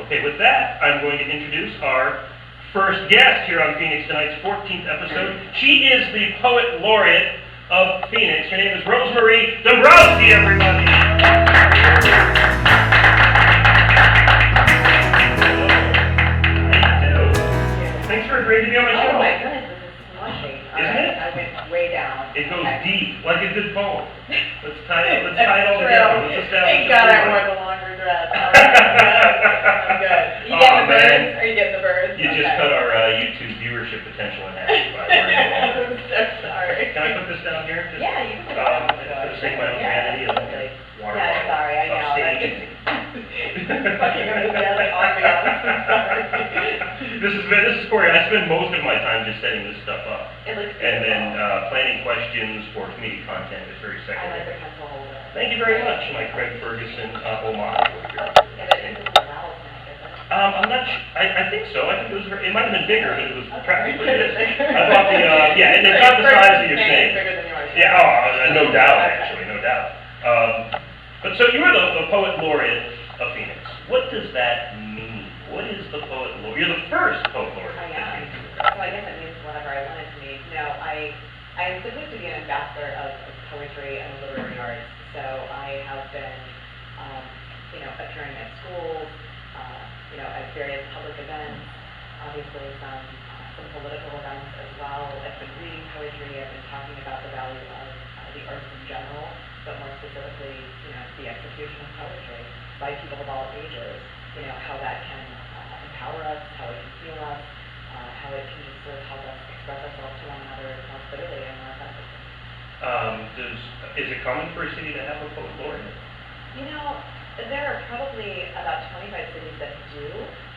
Okay, with that, I'm going to introduce our first guest here on Phoenix Tonight's 14th episode. She is the Poet Laureate of Phoenix. Her name is Rosemarie Dombrowski, everybody. Thanks for agreeing to be on my show. Oh my goodness, this is slushy. Isn't it? I went way down. It goes deep, like a good poem. Let's tie it all That's together. true. Let's establish Thank God I wore the longer dress. All right, I'm good. You getting the birds? Are you getting the birds? You just cut our YouTube viewership potential in half by wearing the longer. I'm so sorry. Can I put this down here? Just, Yeah, you can put it down. For the sake of my own vanity, and then water Yeah, bottle sorry, I know. upstage. Fucking enthusiastic ambiance. I'm sorry. This is Corey. I spend most of my time just setting this stuff up. It looks And then beautiful. planning questions for community content is very I like secondary. the pencil holder. Thank you very much, my Craig Ferguson homage. Yeah, but this is a rattlesnake, isn't it? I'm not I think so. I think it might have been bigger, but it was Okay. practically this. I bought the, yeah, and it's not the size of your snake. Bigger than yours. Yeah, no doubt, actually, no doubt. But so you are the Poet Laureate of Phoenix. What does that mean? What is the Poet Laureate? You're the first Poet Laureate I of am. Phoenix. So I guess it means whatever I want it to mean. No, I am supposed to be an ambassador of poetry and literary arts. So I have been, appearing at schools, at various public events, obviously some political events as well. I've been reading poetry. I've been talking about the value of the arts in general, but more specifically, the execution of poetry by people of all ages. How that can empower us, how it can heal us, how it can just sort of help us express ourselves to one another more clearly and more effectively. Is it common for a city to have a Poet Laureate? There are probably about 25 cities that do.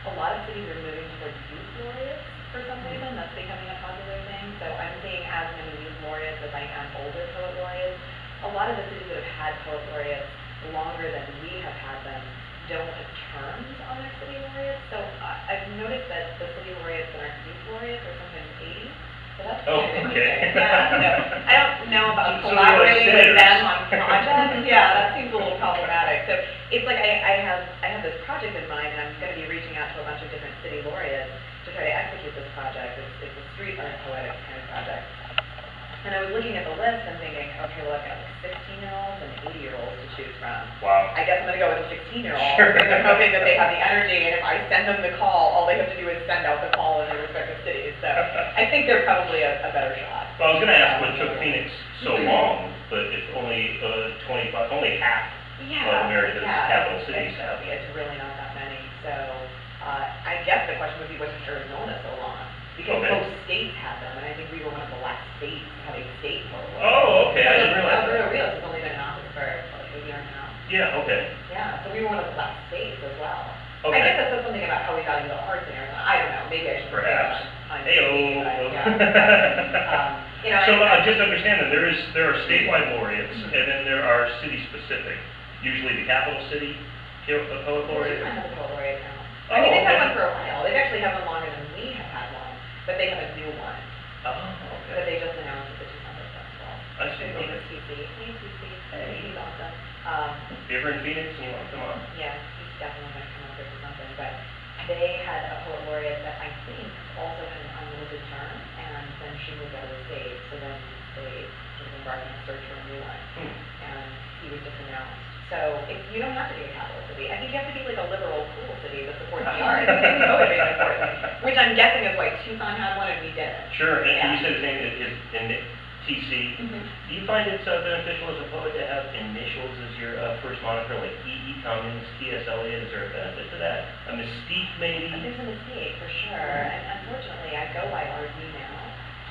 A lot of cities are moving towards youth laureates for some reason. That's becoming a popular thing. So I'm seeing as many youth laureates as I am older poet laureates. A lot of the cities that have had poet laureates longer than we have had them don't have terms on their city laureates. So I've noticed that the city laureates that aren't youth laureates are sometimes 80. So that's okay. Yeah, so I don't know about So collaborating like with them on projects. Yeah, that seems a little problematic. So it's like I have this project in mind, and I'm going to be reaching out to a bunch of different city laureates to try to execute this project. It's a street art poetics kind of project. And I was looking at the list and thinking, okay, well, I've got like 16-year-olds and 80-year-olds to choose from. Wow. I guess I'm going to go with a 16-year-old. Sure. Because I'm hoping that they have the energy, and if I send them the call, all they have to do is send out the call in their respective cities. So I think they're probably a better shot. Well, I was going to ask what took Phoenix so long, but if only only half of America's capital cities have it. It's really not that many. So I guess the question would be, what's Arizona so long? Because most states have them, and I think we were one of the last states to have a state poet laureate. Oh, okay, I didn't realize that. Alberta Rios has only been in office for like a year and a half. Yeah, okay. Yeah, so we were one of the last states as well. Okay. I guess that says something about how we value the arts in Arizona. I don't know, maybe I should say Perhaps. that on Hey-o. TV, but yeah. So just understand that there are statewide laureates, and then there are city-specific. Usually the capital city, a poet laureate. They have a poet laureate now. Oh, I mean, they've had okay. one for a while. They've actually had one longer than we have had one, but they have a new one. Oh, But okay. they just announced at the December Festival. I see, His name okay. is TC. Hey, TC. Hey. He's awesome. If you're ever in Phoenix and you want to come on? Yeah, he's definitely going to come up here for something. But they had a poet laureate that I think also had an unlimited term, and then she moved out of the state. So then they sort of embarked on a search for a new one. And he was just announced. So you don't have to be a capital city. I think you have to be like a liberal, cool city that supports the arts. Poetry is important, which I'm guessing is why Tucson had one and we didn't. Sure, and Yeah. you said his name is TC. Do you find it's beneficial as a poet to have initials as your first moniker, like E.E. Cummings, T.S. Eliot? Is there a benefit to that? A mystique, maybe? There's a mistake, for sure. And unfortunately, I go by RD now.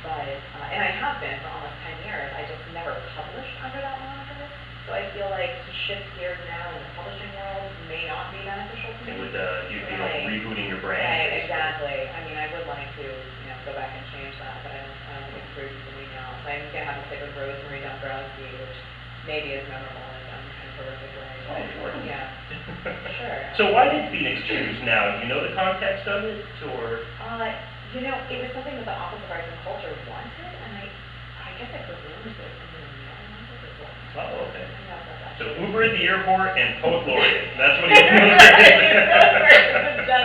But, and I have been for almost 10 years. I just never published under that moniker. So I feel like to shift gears now in the publishing world may not be beneficial to me. You'd be like rebooting your brand. Right, exactly. I mean, I would like to, go back and change that, but I don't think it's prudent for me now. So I'm going to have to stick with Rosemarie Dombrowski, which maybe is memorable in some kind of horrific way. Oh, sure. Yeah, sure. So why did Phoenix choose now? Do you know the context of it, or? It was something that the Office of Arts and Culture wanted, and I guess I presumed that someone in the mail wanted as well. Oh, okay. I know that's So actually. Uber at the airport and Poet Laureate. That's what he was. Right, that's right.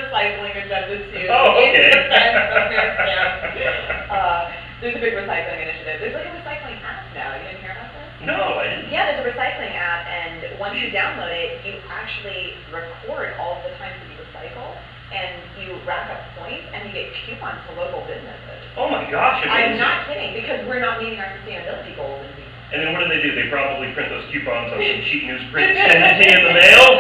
recycling agenda too. Oh, okay. In defense of Parents Camp. There's a big recycling initiative. There's like a recycling app now. You didn't hear about this? No, I didn't. Yeah, there's a recycling app, and once you download it, you actually record all of the times that you recycle, and you rack up points, and you get coupons to local businesses. Oh my gosh, I'm amazing. not kidding, because we're not meeting our sustainability goals in Phoenix. And then what do? They probably print those coupons on some cheap newsprint, send it to you in the mail.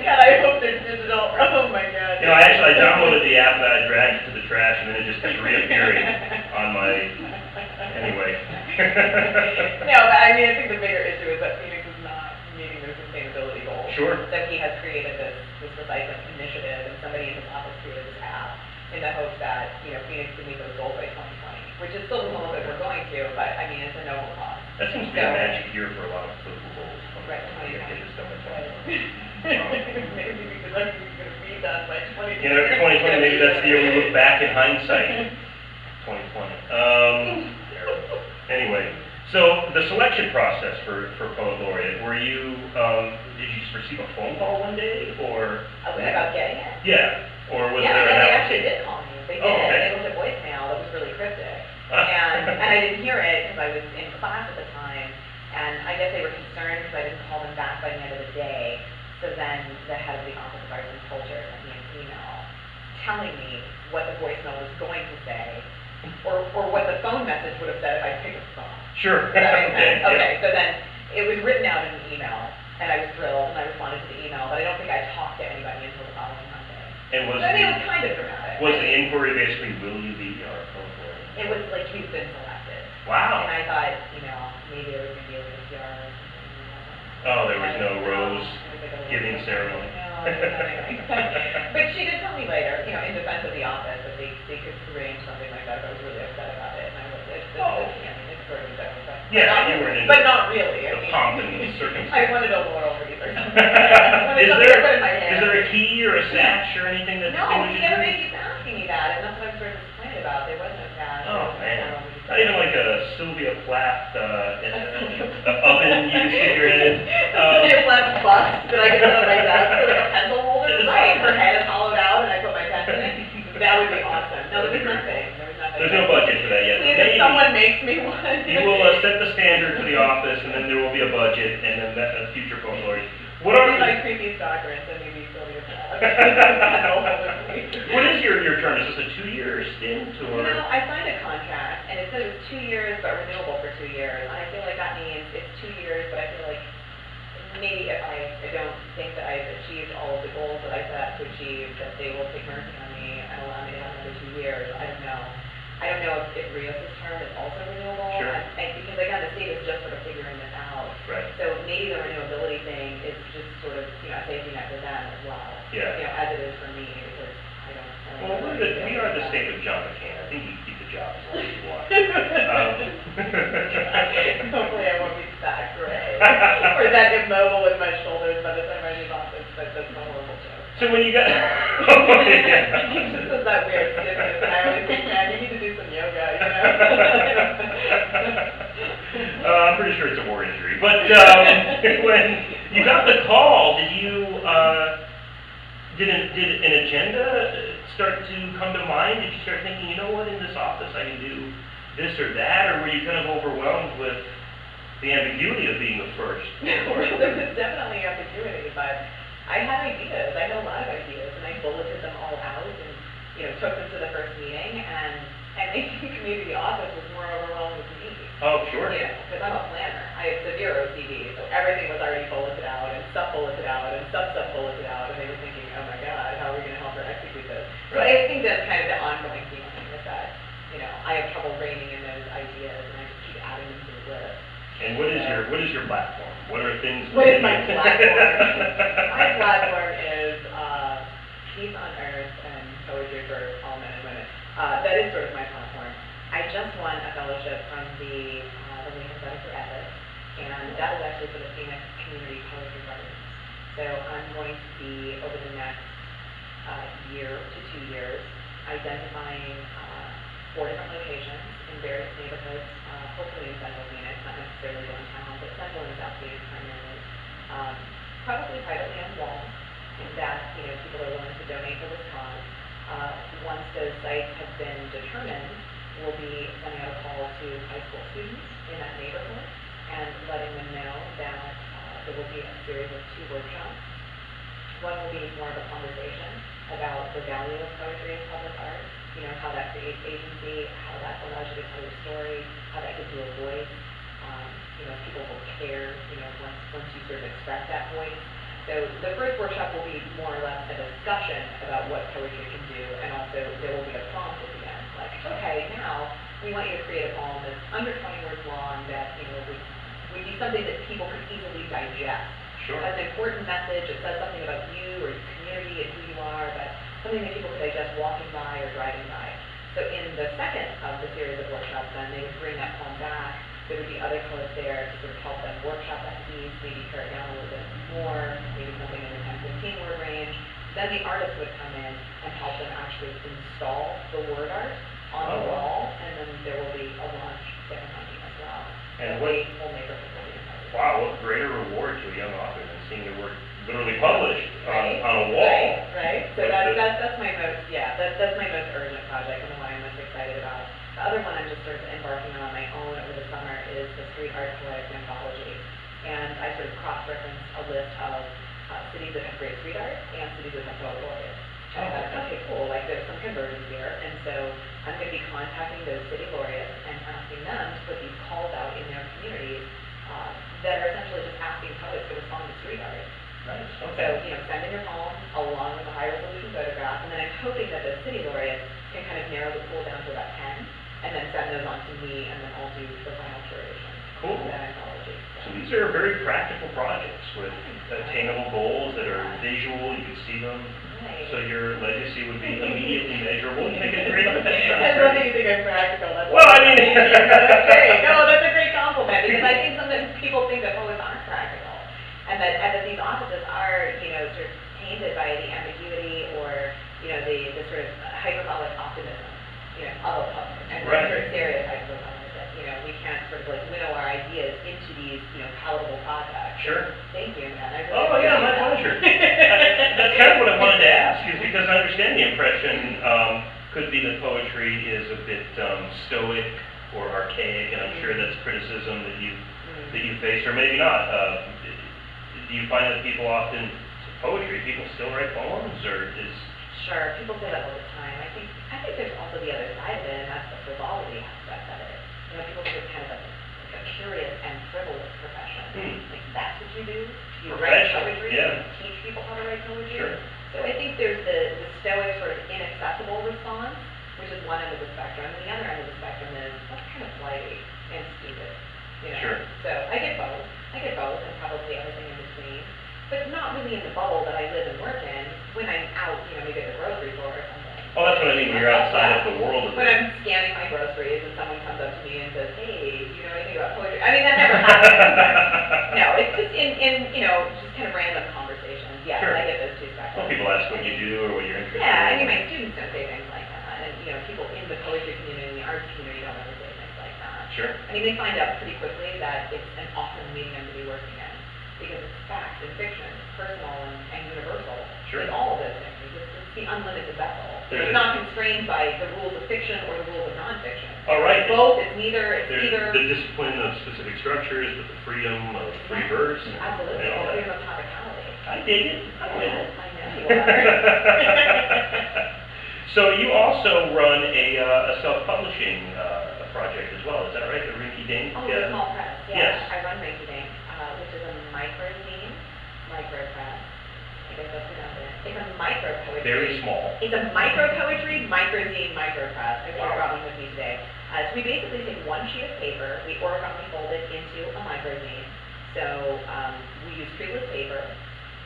God, I hope they're digital. Oh my God. You know, I downloaded the app and I dragged it to the trash, and then it just kept reappearing on my, anyway. No, but I mean, I think the bigger issue is that Phoenix is not meeting their sustainability goals. Sure. So he has created this recycling initiative, and somebody in his office created this app in the hopes that, Phoenix can meet those goals by 2020, which is still a little bit we're going to, but I mean, it's a noble cause. That seems to be a magic year for a lot of political goals. Right, You gotta get this done by 2020. Maybe we could like be done by 2020. 2020, maybe that's the year we look back in hindsight. 2020. Anyway, so the selection process for Poet Laureate, did you just receive a phone call one day, or? About getting it? Yeah, or was yeah, there and an they actually did call me. They did. Oh, okay. They looked at voicemail that was really cryptic. And I didn't hear it because I was in class at the time, and I guess they were concerned because I didn't call them back by the end of the day. So then the head of the Office of Arts and Culture sent me an email telling me what the voicemail was going to say, or what the phone message would have said if I picked up the phone. Sure. Does that make sense? Okay, Okay, so then it was written out in an email, and I was thrilled, and I responded to the email, but I don't think I talked to anybody until the following Monday. And So I mean, it was kind of dramatic. Was the inquiry basically, will you be our Poet Laureate? It was like, you've been selected. Wow. And I thought, maybe there was going to be like a PR or something. Oh, there was no rose giving ceremony. No, nothing. But she did tell me later, in defense of the office, that they could arrange something like that if I was really upset about it. And I was, it's sort of a joke. Yeah, you weren't into but not really. the pomp and circumstance. I wanted a laurel wreath or something. Is there a key or a sash or anything that No, distinguishes everybody you? keeps asking me that, and that's what I'm sort of disappointed about. There was no sash. Oh, man. Not even like a Sylvia Plath oven you can stick your head in. Sylvia Plath bust that I could put on my desk with like a pencil holder. Right, her head is hollowed out, and I put my pen in it. That would be awesome. No, there was nothing. There's no budget for that yet. Please, if someone makes me one. You will set the standard for the office, and then there will be a budget, and then that future Poet Laureate. What are my creepy stalker and send me Sylvia Plath? What is your term? Is this a 2-year stint, or? No, I signed a contract, and it said it was 2 years, but renewable for 2 years. And I feel like that means it's 2 years, but I feel like maybe if I don't think that I've achieved all of the goals that I set out to achieve, that they will take mercy on me and allow me to have another 2 years. I don't know. I don't know if Rios' term is also renewable. Sure. Because again, the state is just sort of figuring this out. Right. So maybe the renewability thing is just sort of, a safety net for them as well. Yeah. As it is for me, because I don't Well, we are the state of John McCain. I think you can keep the job as long as you want. Hopefully I won't be that gray. Or that immobile with my shoulders by the time I leave office, but that's a horrible joke. So when you got... He just does that weird stiffness, and I always think, man, you need to do some yoga, I'm pretty sure it's a war injury. But when you got the call, did an agenda start to come to mind? Did you start thinking, you know what, in this office I can do this or that? Or were you kind of overwhelmed with the ambiguity of being the first? There was definitely ambiguity, but I had ideas. I had a lot of ideas, and I bulleted them all out and, took them to the first meeting, and making community office was more overwhelming to me. Oh, sure. Because I'm a planner. I have severe OCD, so everything was already bulleted out, and sub-bulleted out, and sub-bulleted out, and they were thinking, oh my God, how are we going to help her execute this? So I think that's kind of the ongoing feeling is that, I have trouble reining in those ideas, and I just keep adding them to the list. And what is your platform? What are things? What is my platform? My platform is peace on earth and poetry for all men and women. That is sort of my platform. I just won a fellowship from the Lincoln Center for Ethics, and that is actually for the Phoenix Community Poetry Gardens. So I'm going to be, over the next year to 2 years, identifying 4 different locations in various neighborhoods, hopefully in Central Phoenix, not necessarily downtown, but Central and South Phoenix primarily. Probably privately owned walls that, people are willing to sites have been determined, we'll be sending out a call to high school students in that neighborhood and letting them know that there will be a series of 2 workshops. One will be more of a conversation about the value of poetry as public art, how that creates agency, how that allows you to tell your story, how that gives you a voice. People will care, once you sort of express that voice. So the first workshop will be more or less a discussion about what poetry can do, and also there will be a prompt at the end, like, okay, now we want you to create a poem that's under 20 words long that, would be something that people could easily digest. Sure. It has an important message, it says something about you or your community and who you are, but something that people could digest walking by or driving by. So in the second of the series of workshops, then they would bring that poem back. There would be other poets there to sort of help them workshop that piece, maybe pare it down a little bit more, maybe something in the 10-15 word range. Then the artist would come in and help them actually install the word art on the wall, and then there will be a launch ceremony as well. And what will make a wow, what greater reward to a young author than seeing your work literally published right, on a wall. Right. So that's my most that's my most urgent project and the one I'm most excited about. The other one I'm just sort of embarking on my own over the summer is the Street Art Poetics Anthology. And I sort of cross-reference a list of cities that have great street art and cities that have poet laureates. And I thought, okay, cool, like there's some convergence here. And so I'm going to be contacting those city laureates and asking them to put these calls out in their communities that are essentially just asking poets to respond to street art. Nice, okay. So, send in your poem along with a high-resolution photograph, and then I'm hoping that the city laureates can kind of narrow the pool down to about 10, and then send those on to me, and then I'll do the final curation. Cool. Of that anthology. So these are very practical projects with attainable goals that are visual, you can see them. Right. So your legacy would be immediately measurable. You make it great. I love that you think I'm practical. That's well, I mean, that's great. No, that's a great compliment, because I think sometimes people think that poets aren't practical, and that these offices are, sort of tainted by the ambiguity or, the sort of hyperbolic optimism, of a poet, and right. sort of stereotypes of a poet that, we can't sort of like winnow our ideas into these, palatable projects. Sure. Thank you, man. Oh yeah, my pleasure. That's kind of what I wanted to ask, is because I understand the impression could be that poetry is a bit stoic or archaic, and I'm sure that's criticism that you face, or maybe not. Do you find that people often poetry, people still write poems, or is? Sure, people say that all the time. I think there's also the other side of it, and that's the frivolity aspect of it. People think it's kind of like a curious and frivolous profession. Like, that's what you do? You write poetry? Yeah. You teach people how to write poetry? Sure. So I think there's the stoic sort of inaccessible response, which is one end of the spectrum, and the other end of the spectrum is, that's kind of flighty and stupid. Sure. So I get both, and probably everything in between. But not really in the bubble that I live and work in when I'm out, maybe at the grocery store or something. Oh, that's what I mean, when you're outside of the world of When I'm scanning my groceries and someone comes up to me and says, hey, do you know anything about poetry? I mean, that never happens. No, it's just in just kind of random conversations. Yeah, sure. I get those two spectrums. Well, people ask what you do or what you're interested in. Yeah, I mean, my students don't say things like that. And, people in the poetry community and the arts community don't ever say things like that. Sure. I mean, they find out pretty quickly that it's an awesome medium to be working in, because it's fact and fiction, personal and universal. Sure. It's all of those things. It's the unlimited vessel. There's It's not constrained by the rules of fiction or the rules of nonfiction. Oh, right. Both, it's neither, There's the discipline of specific structures, but the freedom of free verse. Absolutely, and all the that. freedom of topicality. I dig it. I dig it. I know you are. So you also run a self-publishing project as well, is that right? The Rinky Dink? Oh, the small press, Yes. I run Rinky Dink, which is a micro press. I guess that's redundant. It's a micro poetry. Very small. It's a micro poetry, microzine, micro press. I Wow. brought one with me today. So we basically take one sheet of paper, we origami fold it into a microzine. So we use treeless paper.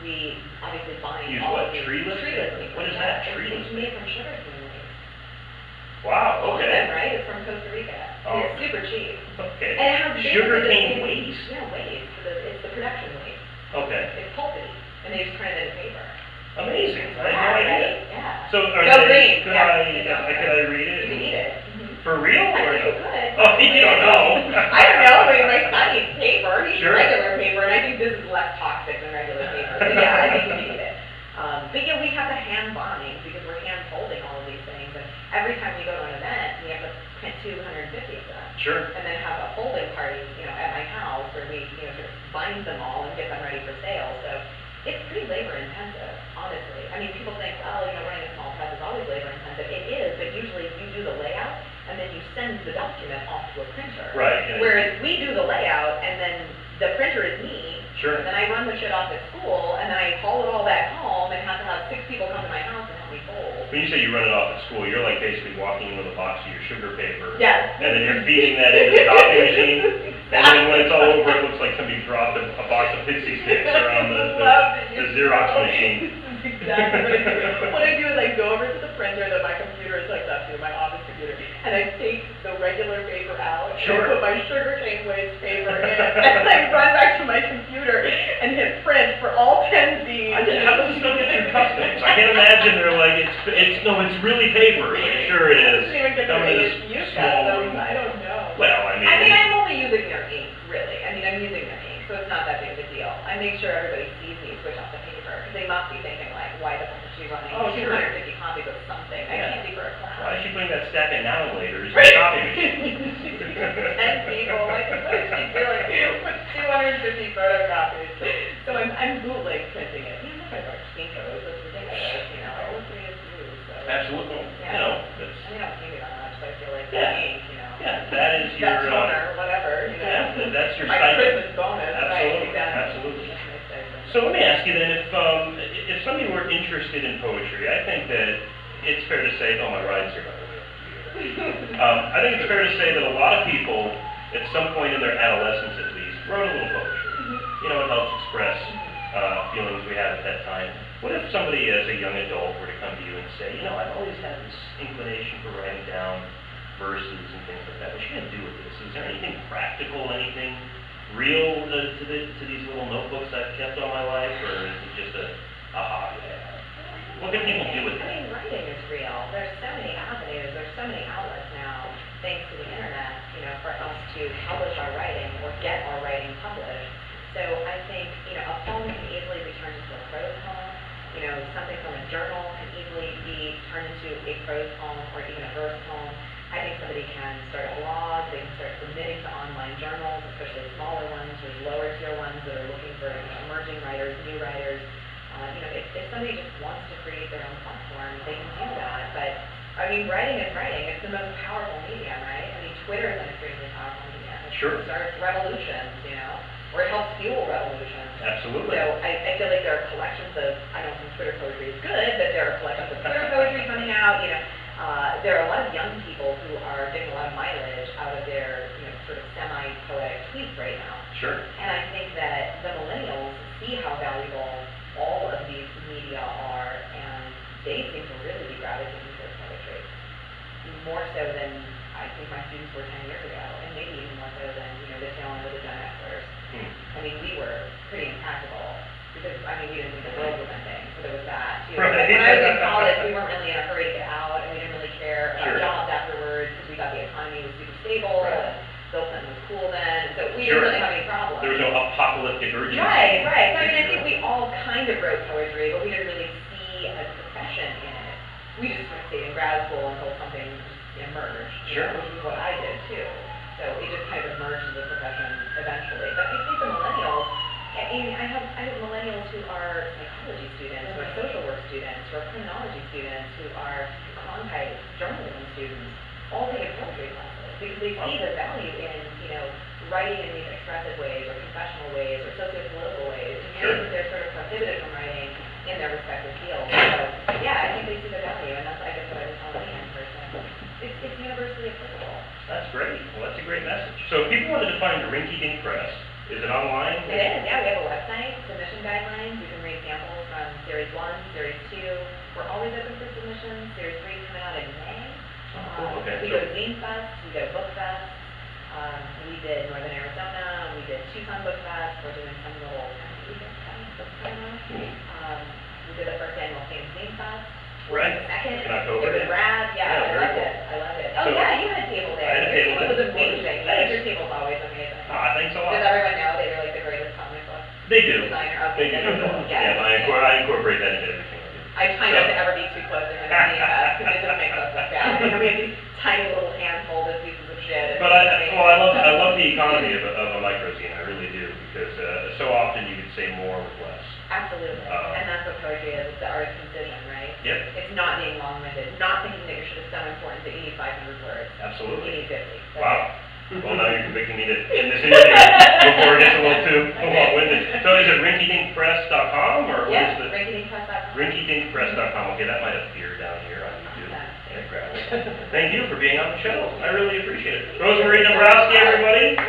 We obviously bind Use all what? of these. Treeless paper? What is that? Treeless It's made from sugarcane leaves. Wow, okay. Awesome, right? It's from Costa Rica. Oh. It's super cheap. Okay. And it has Sugarcane waste? Yeah, waste. It's the production waste. Okay. It's pulpy, and they just print it into paper. Amazing. I had no idea. Right? Yeah. So are Go they, green. could Yeah. could I read it? You can eat it. For real I or think no? you could. Oh, you don't know. I don't know. I mean, my son eats paper. He eats Sure. regular paper, and I think this is less toxic than regular paper. So yeah, I think you can eat it. But yeah, we have the hand bonding because we're hand folding all of these things, and every time we go to an event, we have to print 250 of them. Sure. And then have a folding party, at my house where we, sort of bind them all and get them ready for sale. So it's pretty labor intensive, honestly. I mean, people think, oh, running a small press is always labor intensive. It is, but usually you do the layout and then you send the document off to a printer. Right. Whereas we do the layout and then the printer is me. Sure. And then I run the shit off at school and then I haul it all back home and have to have 6 people come to my house and help me fold. When you say you run it off at school, you're like basically walking in with a box of your sugar paper. Yes. And then you're feeding that into the copy machine. And then when it's all over, it looks like somebody dropped a box of pixie sticks around the Xerox machine. Exactly what I do. What I do is I go over to the printer that my computer is hooked up to, my office computer, and I take the regular paper out, Sure. and I put my sugar cane waste paper in it, and I run back to my computer and hit print for all 10 Z's. How does this go get through customs? I can't imagine they're like, it's really paper. Like, sure it is. I didn't even get Come the in this ASU small customs, room. I don't know. Well, I mean. I'm only using their ink, really. I'm using their ink, so it's not that big of a deal. I make sure everybody sees me switch off the paper, because they must be thinking like, why the fuck is she running 250 copies of something? I can't be for a class. Why is she putting that stack of now and laters in the copy machine? 10 people, like, what is she doing with 250 photocopies? So I'm bootleg printing it. Look at our Kinko's, it's ridiculous, I look for you to do, so. Absolutely. Yeah. That's. I mean, I don't pay me that much, so I feel like Yeah. ink, Yeah, that is your. that toner, whatever, Yeah, that's your my stipend. Christmas bonus, Absolutely, right, exactly. absolutely. That's my stipend. So let me ask you then, if somebody were interested in poetry, I think that it's fair to say, oh, my ride's here, by the way. I think it's fair to say that a lot of people, at some point in their adolescence at least, wrote a little poetry. It helps express feelings we had at that time. What if somebody as a young adult were to come to you and say, I've always had this inclination for writing down verses and things like that. What are you going to do with this? Is there anything practical, anything real to these little notebooks I've kept all my life, or is it just a hobby I have? What can people do with it? I mean, writing is real. There's so many avenues, there's so many outlets now, thanks to the internet, for us to publish our writing or get our writing published. So I think, a poem can easily be turned into a prose poem. Something from a journal can easily be turned into a prose poem or even a verse poem. I think somebody can start a blog, they can start submitting to online journals, especially smaller ones or lower tier ones that are looking for emerging writers, new writers. If somebody just wants to create their own platform, they can do that. But, writing is writing. It's the most powerful medium, right? Twitter is an extremely powerful medium. Sure. It starts revolutions, or it helps fuel revolutions. Absolutely. So I feel like there are collections of, I don't think Twitter poetry is good, but there are collections of Twitter poetry coming out, there are a lot of young people who are getting a lot of mileage out of their, sort of semi-poetic tweets right now. Sure. And I think that the millennials see how valuable all of these media are, and they seem to really be gravitating towards poetry. More so than I think my students were 10 years ago, and maybe even more so than, the tail end of the Gen Xers. We were pretty impractical, because, we didn't think the world was ending, so there was that, too. Right. When I was in college, we weren't really in a hurry to get out, and we didn't really care about Sure. jobs afterwards, because we thought the economy was super stable, Right. and Bill Clinton was cool then, so we Sure. didn't really have any problems. There was no apocalyptic urgency. Right. So, I think we all kind of wrote poetry, but we didn't really see a profession in it. We just sort of stayed in grad school until something emerged, Sure. which is what I did, too. So it just kind of emerged as a profession eventually. But I think the millennials, I have millennials who are psychology students, who are social work students, who are criminology students, who are quantized journalism students, all taking poetry classes because they see the value in, writing in these expressive ways or confessional ways or socio-political ways in Sure. ways that they're sort of prohibited from writing in their respective fields. So, yeah, I think they see the value, and that's, I guess, what I was telling Ian person. It's universally applicable. That's great. Well, that's a great message. So if people wanted to find Rinky Dink Press, is it online? It is, yeah. We have a website, submission guidelines. You can read samples from Series 1, Series 2. We're always open for submissions. Series 3 is coming out in May. Oh, cool. Okay. We go to Zine Fest, we go to Book Fest. We did Northern Arizona, we did Tucson Book Fest. We're doing some little book coming up. We did the first annual Famous Zine Fest. Right. The second, In October, it was rad. Yeah, I very loved cool. it. Oh, So- yeah, you had a table there. I had a Your table table was there. amazing. Thanks. Your table's always amazing. Thanks a lot. Does everyone know that you're like the greatest comic book They do. designer? They Okay, do. that's cool. Yeah, I incorporate that into everything I do. I try not to ever be too close to him and seeing us, because it just makes us look bad. You know, we have these tiny little hand-folded pieces of shit. But I love the economy of a microzine, I really do, because so often you could say more with less. Absolutely, and that's what poetry is, it's the art of concision, right? Yep. It's not being long-winded, not thinking that your shit is so important that you need 500 words. Absolutely. You need 50. That's Wow. it. Well, now you're convicting me to end this interview before it gets a little too long-winded. So is it rinkydinkpress.com or what Yeah, is the? rinkydinkpress.com. Rinkydinkpress.com. Okay, that might appear down here on YouTube. Awesome. Yeah, grab it. Thank you for being on the show. I really appreciate it. Rosemarie Dombrowski, everybody.